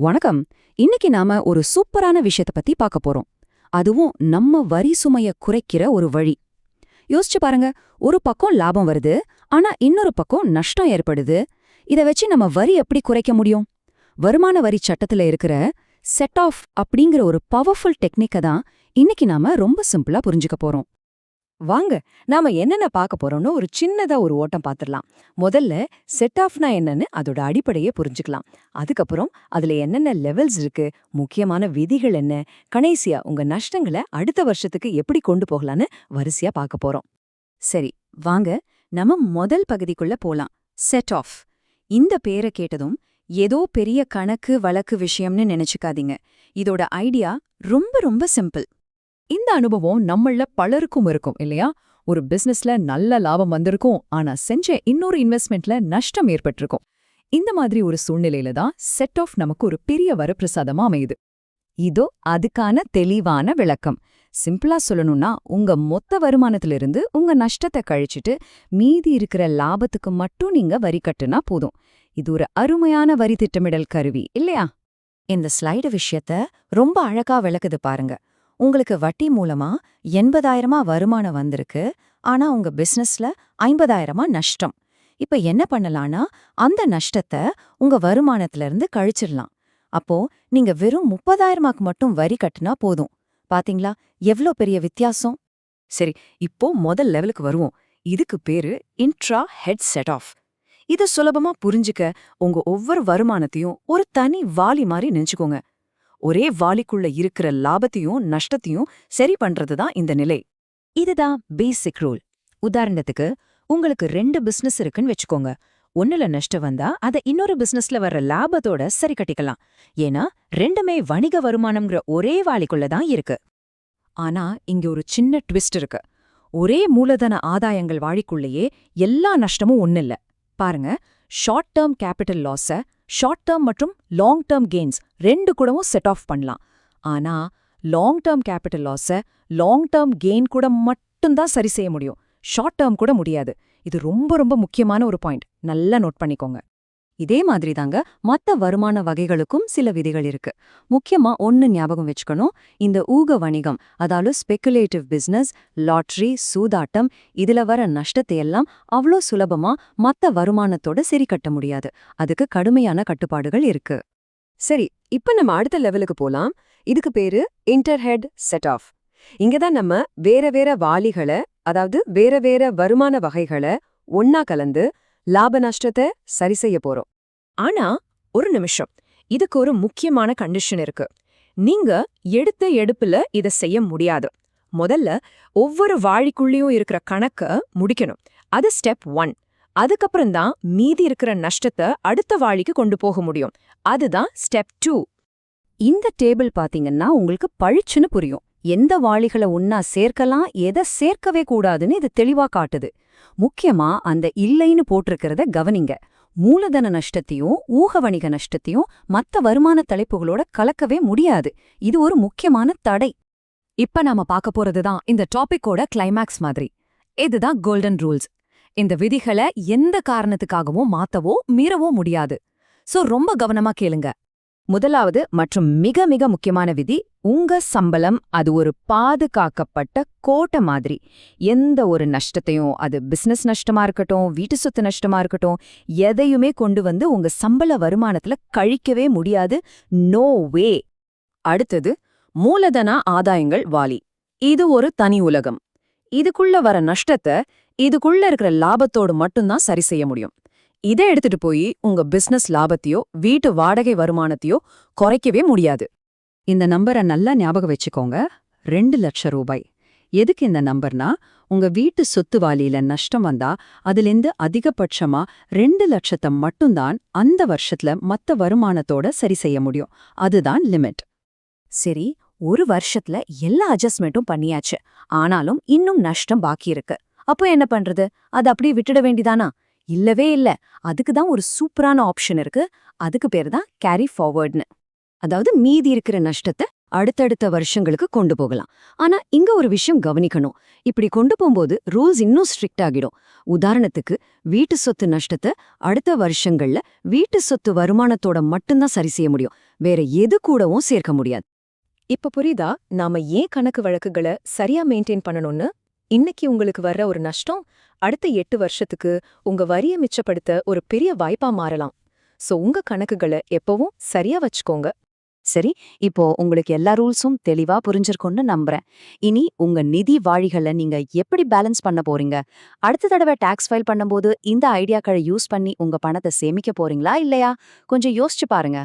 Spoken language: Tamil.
வணக்கம். இன்னைக்கு நாம ஒரு சூப்பரான விஷயத்த பத்தி பார்க்க போறோம். அதுவும் நம்ம வரி சுமைய குறைக்கிற ஒரு வழி. யோசிச்சு பாருங்க, ஒரு பக்கம் லாபம் வருது, ஆனா இன்னொரு பக்கம் நஷ்டம் ஏற்படுது. இத வச்சு நம்ம வரி எப்படி குறைக்க முடியும்? வருமான வரி சட்டத்துல இருக்கிற செட் ஆஃப் அப்படிங்கிற ஒரு பவர்ஃபுல் டெக்னிக்க தான் இன்னைக்கு நாம ரொம்ப சிம்பிளா புரிஞ்சுக்க போறோம். வாங்க, நாம என்னென்ன பார்க்க போறோம்னு ஒரு சின்னதா ஒரு ஓட்டம் பார்த்துடலாம். முதல்ல செட் ஆஃப்னா என்னன்னு அதோட அடிப்படையை புரிஞ்சுக்கலாம். அதுக்கப்புறம் அதுல என்னென்ன லெவல்ஸ் இருக்கு, முக்கியமான விதிகள் என்ன, கடைசியா உங்க நஷ்டங்களை அடுத்த வருஷத்துக்கு எப்படி கொண்டு போகலான்னு வரிசையா பார்க்க போறோம். சரி, வாங்க நம்ம முதல் பகுதிக்குள்ள போலாம். Set off. இந்த பேரை கேட்டதும் ஏதோ பெரிய கணக்கு வழக்கு விஷயம்னு நினைச்சுக்காதீங்க. இதோட ஐடியா ரொம்ப ரொம்ப சிம்பிள். இந்த அனுபவம் நம்மள பலருக்கும் இருக்கும் இல்லையா? ஒரு பிசினஸ்ல நல்ல லாபம் வந்திருக்கும், ஆனா செஞ்ச இன்னொரு இன்வெஸ்ட்மெண்ட்ல நஷ்டம் ஏற்பட்டிருக்கும். இந்த மாதிரி ஒரு சூழ்நிலையில தான் செட் ஆஃப் நமக்கு ஒரு பெரிய வரப்பிரசாதமா அமையுது. இதோ அதுக்கான தெளிவான விளக்கம். சிம்பிளா சொல்லணும்னா, உங்க மொத்த வருமானத்திலிருந்து உங்க நஷ்டத்தை கழிச்சிட்டு மீதி இருக்கிற லாபத்துக்கு மட்டும் நீங்க வரி கட்டுனா போதும். இது ஒரு அருமையான வரி திட்டமிடல் கருவி இல்லையா? இந்த ஸ்லைடு விஷயத்த ரொம்ப அழகா விளக்குது பாருங்க. உங்களுக்கு வட்டி மூலமா 80,000 வருமானம் வந்திருக்கு, ஆனா உங்க பிசினஸ்ல 50,000 நஷ்டம். இப்ப என்ன பண்ணலாம்னா, அந்த நஷ்டத்தை உங்க வருமானத்துல இருந்து கழிச்சிடலாம். அப்போ நீங்க வெறும் 30,000 மட்டும் வரி கட்டுனா போதும். பாத்தீங்களா எவ்ளோ பெரிய வித்தியாசம்? சரி, இப்போ முதல் லெவலுக்கு வருவோம். இதுக்கு பேரு இன்ட்ரா ஹெட் செட் ஆஃப். இத சுலபமா புரிஞ்சுக்க உங்க ஒவ்வொரு வருமானத்தையும் ஒரு தனி வாலி மாதிரி நினைச்சுக்கோங்க. ஒரே வாலிக்குள்ள இருக்கிற லாபத்தையும் நஷ்டத்தையும் சரி பண்றதுதான் இந்த நிலை. இதுதான் பேசிக் ரூல். உதாரணத்துக்கு, உங்களுக்கு 2 பிசினஸ் இருக்குன்னு வச்சுக்கோங்க. ஒண்ணுல நஷ்டம் வந்தா அத இன்னொரு பிசினஸ்ல வர்ற லாபத்தோட சரி கட்டிக்கலாம். ஏன்னா ரெண்டுமே வணிக வருமானம்ங்கிற ஒரே வாலிக்குள்ள தான் இருக்கு. ஆனா இங்க ஒரு சின்ன ட்விஸ்ட் இருக்கு. ஒரே மூலதன ஆதாயங்கள் வாழிக்குள்ளேயே எல்லா நஷ்டமும் ஒண்ணில்ல. பாருங்க, ஷார்ட் டேர்ம் கேபிட்டல் லாஸ ஷார்ட் டேர்ம் மற்றும் லாங் டேர்ம் கெயின்ஸ் 2 கூடவும் செட் ஆஃப் பண்ணலாம். ஆனா லாங் டேர்ம் கேபிட்டல் லாஸ லாங் டேர்ம் கெயின் கூட மட்டும்தான் சரி செய்ய முடியும். ஷார்ட் டேர்ம் கூட முடியாது. இது ரொம்ப ரொம்ப முக்கியமான ஒரு பாயிண்ட். நல்லா நோட் பண்ணிக்கோங்க. இதே மாதிரி தாங்க மத்த வருமான வகைகளுக்கும் சில விதிகள் இருக்கு. முக்கியமா ஒன்னு ஞாபகம் வச்சுக்கணும். இந்த ஊக வணிகம், அதாவது ஸ்பெகுலேட்டிவ் பிசினஸ், லாட்டரி, சூதாட்டம், இதுல வர நஷ்டத்தை எல்லாம் அவ்வளோ சுலபமா மத்த வருமானத்தோட சரி கட்ட முடியாது. அதுக்கு கடுமையான கட்டுப்பாடுகள் இருக்கு. சரி, இப்ப நம்ம அடுத்த லெவலுக்கு போலாம். இதுக்கு பேரு இன்டர்ஹெட் செட் ஆஃப். இங்கதான் நம்ம வேற வேற வாலிகளை, அதாவது வேற வேற வருமான வகைகளை ஒன்னா கலந்து லாப நஷ்டத்தை சரி செய்ய போறோம். ஆனா ஒரு நிமிஷம், இதுக்கு ஒரு முக்கியமான கண்டிஷன் இருக்கு. நீங்க எடுத்த எடுப்புல இத செய்ய முடியாது. முதல்ல ஒவ்வொரு வாழிக்குள்ளேயும் இருக்கிற கணக்க முடிக்கணும். அது ஸ்டெப் 1. அதுக்கப்புறம் தான் மீதி இருக்கிற நஷ்டத்தை அடுத்த வாழிக்கு கொண்டு போக முடியும். அதுதான் ஸ்டெப் 2. இந்த டேபிள் பாத்தீங்கன்னா உங்களுக்கு பளிச்சுன்னு புரியும். எந்த வாளிகளை ஒன்னா சேர்க்கலாம், எதை சேர்க்கவே கூடாதுன்னு இது தெளிவா காட்டுது. முக்கியமா அந்த இல்லைன்னு போட்டிருக்கிறத கவனிங்க. மூலதன நஷ்டத்தையும் ஊக வணிக நஷ்டத்தையும் மத்த வருமான தலைப்புகளோட கலக்கவே முடியாது. இது ஒரு முக்கியமான தடை. இப்ப நாம பார்க்க போறதுதான் இந்த டாபிக்கோட கிளைமேக்ஸ் மாதிரி. இதுதான் கோல்டன் ரூல்ஸ். இந்த விதிகளை எந்த காரணத்துக்காகவும் மாத்தவோ மீறவோ முடியாது. சோ ரொம்ப கவனமா கேளுங்க. முதலாவது மற்றும் மிக மிக முக்கியமான விதி, உங்க சம்பளம் அது ஒரு பாதுகாக்கப்பட்ட கோட்டை மாதிரி. எந்த ஒரு நஷ்டத்தையும், அது பிசினஸ் நஷ்டமா இருக்கட்டும், வீட்டு சொத்து நஷ்டமா இருக்கட்டும், எதையுமே கொண்டு வந்து உங்க சம்பள வருமானத்துல கழிக்கவே முடியாது. No way. அடுத்தது மூலதன ஆதாயங்கள் வாலி. இது ஒரு தனி உலகம். இதுக்குள்ள வர நஷ்டத்தை இதுக்குள்ள இருக்கிற லாபத்தோடு மட்டும்தான் சரி செய்ய முடியும். இதை எடுத்துட்டு போய் உங்க பிசினஸ் லாபத்தையோ வீட்டு வாடகை வருமானத்தையோ குறைக்கவே முடியாது. இந்த நம்பரை நல்லா ஞாபகம் வச்சுக்கோங்க. 2 லட்சம் ரூபாய். எதுக்கு இந்த நம்பர்னா, உங்க வீட்டு சொத்து வாலியில நஷ்டம் வந்தா அதிலிருந்து அதிகபட்சமா 2 லட்சத்தை மட்டும்தான் அந்த வருஷத்துல மத்த வருமானத்தோட சரி செய்ய முடியும். அதுதான் லிமிட். சரி, ஒரு வருஷத்துல எல்லா அட்ஜஸ்ட்மெண்ட்டும் பண்ணியாச்சு. ஆனாலும் இன்னும் நஷ்டம் பாக்கி இருக்கு. அப்போ என்ன பண்றது? அது அப்படியே விட்டுட வேண்டிதானா? இல்லவே இல்ல. அதுக்கு தான் ஒரு சூப்பரான ஆப்ஷன் இருக்கு. அதுக்கு பேரு தான் கேரி ஃபார்வர்ட்னு. அதாவது மீதி இருக்கிற நஷ்டத்தை அடுத்தடுத்த வருஷங்களுக்கு கொண்டு போகலாம். ஆனா இங்க ஒரு விஷயம் கவனிக்கணும். இப்படி கொண்டு போகும்போது ரூல்ஸ் இன்னும் ஸ்ட்ரிக்ட் ஆகிடும். உதாரணத்துக்கு வீட்டு சொத்து நஷ்டத்தை அடுத்த வருஷங்கள்ல வீட்டு சொத்து வருமானத்தோட மட்டும்தான் சரி செய்ய முடியும். வேற எது கூடவும் சேர்க்க முடியாது. இப்ப புரியுதா நாம ஏன் கணக்கு வழக்குகளை சரியா மெயின்டைன் பண்ணணும்னு? இன்னைக்கு உங்களுக்கு வர்ற ஒரு நஷ்டம் அடுத்த 8 வருஷத்துக்கு உங்க வரியை மிச்சப்படுத்த ஒரு பெரிய வாய்ப்பா மாறலாம். சோ உங்க கணக்குகளை எப்பவும் சரியா வச்சுக்கோங்க. சரி, இப்போ உங்களுக்கு எல்லா ரூல்ஸும் தெளிவா புரிஞ்சிருக்கும்னு நம்புறேன். இனி உங்க நிதி வாழிகளை நீங்க எப்படி பேலன்ஸ் பண்ண போறீங்க? அடுத்த தடவை டாக்ஸ் ஃபைல் பண்ணும்போது இந்த ஐடியாக்களை யூஸ் பண்ணி உங்க பணத்தை சேமிக்க போறீங்களா இல்லையா? கொஞ்சம் யோசிச்சு பாருங்க.